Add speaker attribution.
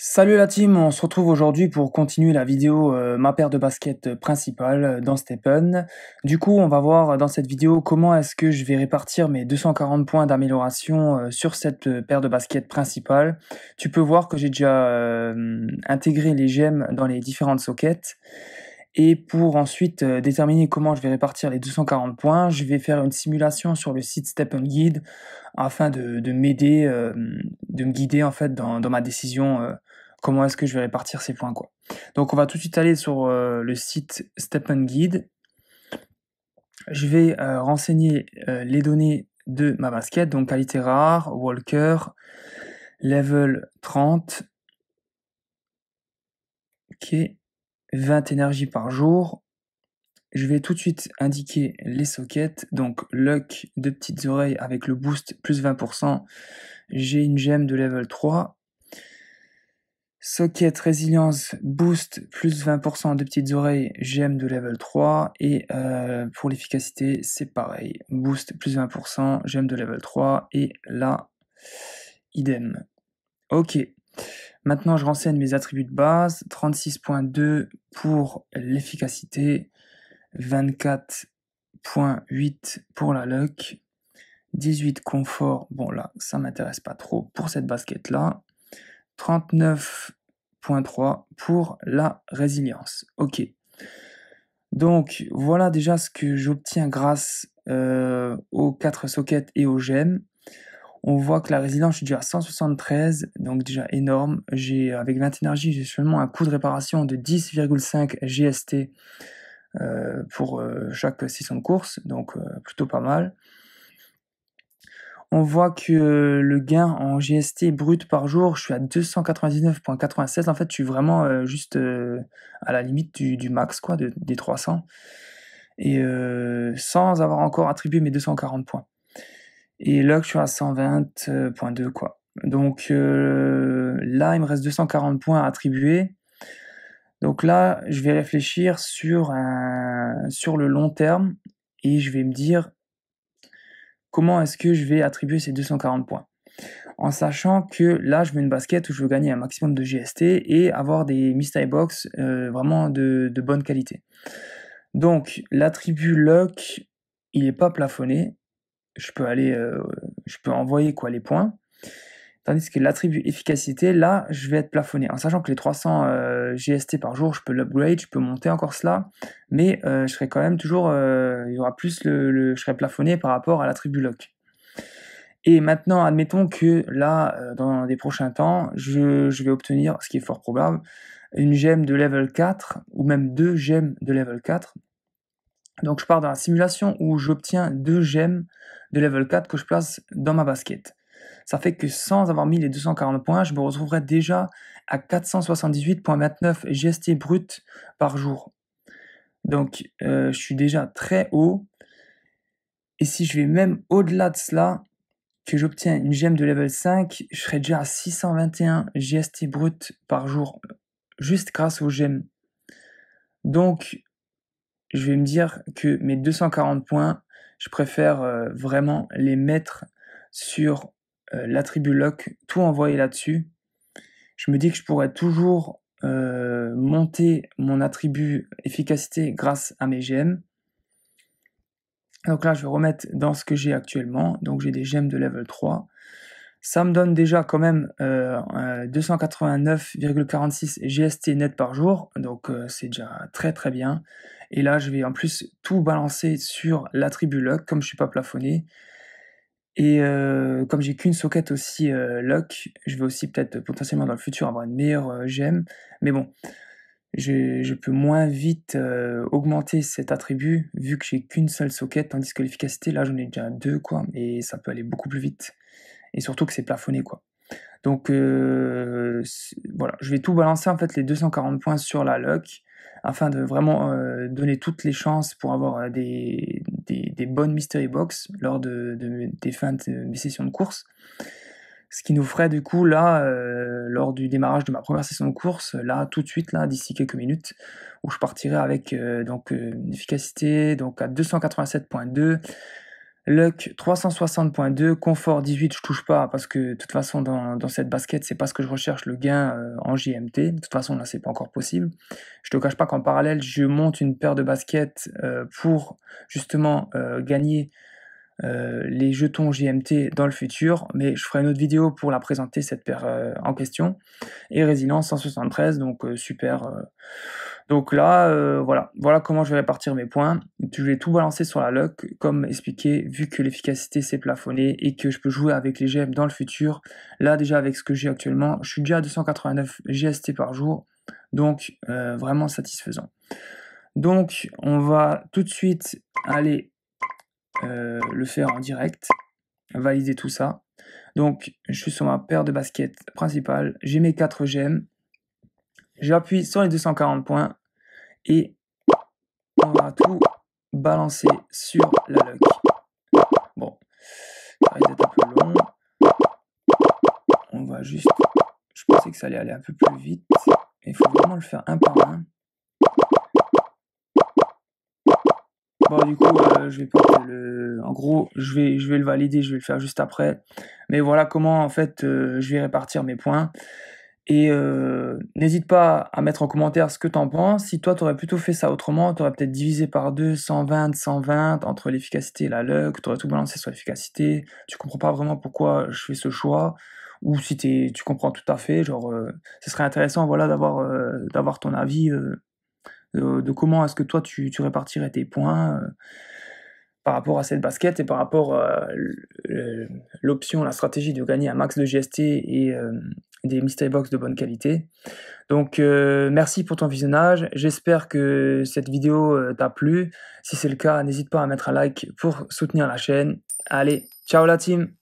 Speaker 1: Salut la team, on se retrouve aujourd'hui pour continuer la vidéo ma paire de baskets principale dans Steppen. Du coup, on va voir dans cette vidéo comment est-ce que je vais répartir mes 240 points d'amélioration sur cette paire de baskets principale. Tu peux voir que j'ai déjà intégré les gemmes dans les différentes sockets. Et pour ensuite déterminer comment je vais répartir les 240 points, je vais faire une simulation sur le site Steppen Guide afin de m'aider, de me guider en fait dans ma décision, comment est-ce que je vais répartir ces points, quoi. Donc on va tout de suite aller sur le site Steppen Guide. Je vais renseigner les données de ma basket, donc qualité rare, walker, level 30, ok, 20 énergies par jour. Je vais tout de suite indiquer les sockets, donc luck de petites oreilles avec le boost plus 20%, j'ai une gemme de level 3. Socket résilience boost plus 20% de petites oreilles, gemme de level 3. Et pour l'efficacité, c'est pareil, boost plus 20%, gemme de level 3. Et là, idem. Ok. Maintenant, je renseigne mes attributs de base. 36.2 pour l'efficacité, 24.8 pour la luck, 18 confort, bon là, ça m'intéresse pas trop pour cette basket-là, 39.3 pour la résilience. Ok. Donc, voilà déjà ce que j'obtiens grâce aux 4 sockets et aux gemmes. On voit que la résilience, je suis déjà à 173, donc déjà énorme. Avec 20 énergies, j'ai seulement un coût de réparation de 10,5 GST pour chaque session de course, donc plutôt pas mal. On voit que le gain en GST brut par jour, je suis à 299,96. En fait, je suis vraiment juste à la limite du max, quoi, des 300. Et sans avoir encore attribué mes 240 points. Et là, je suis à 120,2, quoi. Donc là, il me reste 240 points à attribuer. Donc là, je vais réfléchir sur le long terme et je vais me dire comment est-ce que je vais attribuer ces 240 points. En sachant que là, je mets une basket où je veux gagner un maximum de GST et avoir des mystery box vraiment de bonne qualité. Donc, l'attribut luck, il n'est pas plafonné. Je peux envoyer quoi les points. Tandis que l'attribut efficacité, là, je vais être plafonné. En sachant que les 300 GST par jour, je peux l'upgrade, je peux monter encore cela, mais je serai quand même toujours, il y aura plus je serai plafonné par rapport à l'attribut lock. Et maintenant, admettons que là, dans les prochains temps, je vais obtenir, ce qui est fort probable, une gemme de level 4, ou même 2 gemmes de level 4. Donc je pars dans la simulation où j'obtiens 2 gemmes de level 4 que je place dans ma basket. Ça fait que sans avoir mis les 240 points, je me retrouverai déjà à 478,29 GST brut par jour. Donc je suis déjà très haut. Et si je vais même au-delà de cela, que j'obtiens une gemme de level 5, je serai déjà à 621 GST brut par jour, juste grâce aux gemmes. Donc je vais me dire que mes 240 points, je préfère vraiment les mettre sur l'attribut lock, tout envoyer là-dessus. Je me dis que je pourrais toujours monter mon attribut efficacité grâce à mes gemmes. Donc là, je vais remettre dans ce que j'ai actuellement. Donc j'ai des gemmes de level 3. Ça me donne déjà quand même 289,46 GST net par jour. Donc c'est déjà très très bien. Et là, je vais en plus tout balancer sur l'attribut lock, comme je suis pas plafonné. Et comme j'ai qu'une socket aussi lock, je vais aussi peut-être potentiellement dans le futur avoir une meilleure gemme. Mais bon, je peux moins vite augmenter cet attribut vu que j'ai qu'une seule socket, tandis que l'efficacité, là j'en ai déjà 2, quoi, et ça peut aller beaucoup plus vite. Et surtout que c'est plafonné, quoi. Donc voilà, je vais tout balancer en fait les 240 points sur la lock afin de vraiment donner toutes les chances pour avoir des bonnes mystery box lors des fins de mes sessions de course. Ce qui nous ferait du coup là, lors du démarrage de ma première session de course, là tout de suite, là d'ici quelques minutes, où je partirai avec une efficacité donc à 287,2, Luck 360.2, confort 18, je touche pas parce que de toute façon dans cette basket, c'est pas ce que je recherche le gain en JMT. De toute façon là c'est pas encore possible. Je te cache pas qu'en parallèle, je monte une paire de baskets pour justement gagner les jetons JMT dans le futur, mais je ferai une autre vidéo pour la présenter cette paire en question. Et résilience 173, donc super. Donc là, voilà comment je vais répartir mes points. Je vais tout balancer sur la luck, comme expliqué, vu que l'efficacité c'est plafonné et que je peux jouer avec les gemmes dans le futur. Là déjà avec ce que j'ai actuellement, je suis déjà à 289 GST par jour, donc vraiment satisfaisant. Donc on va tout de suite aller le faire en direct, valider tout ça. Donc je suis sur ma paire de baskets principale, j'ai mes 4 gemmes, j'appuie sur les 240 points et on va tout balancer sur la luck. Bon, ça risque d'être un peu long. On va juste... Je pensais que ça allait aller un peu plus vite. Il faut vraiment le faire un par un. Bon, du coup, je vais pas le... En gros, je vais le valider, je vais le faire juste après. Mais voilà comment, en fait, je vais répartir mes points. Et n'hésite pas à mettre en commentaire ce que t'en penses. Si toi, t'aurais plutôt fait ça autrement, t'aurais peut-être divisé par 2, 120, 120, entre l'efficacité et la luck, t'aurais tout balancé sur l'efficacité. Tu comprends pas vraiment pourquoi je fais ce choix. Ou si tu comprends tout à fait, genre, ce serait intéressant, voilà, d'avoir ton avis de comment est-ce que toi, tu répartirais tes points par rapport à cette basket et par rapport à l'option, la stratégie de gagner un max de GST et des mystery box de bonne qualité. Donc merci pour ton visionnage, j'espère que cette vidéo t'a plu. Si c'est le cas, n'hésite pas à mettre un like pour soutenir la chaîne. Allez, ciao la team!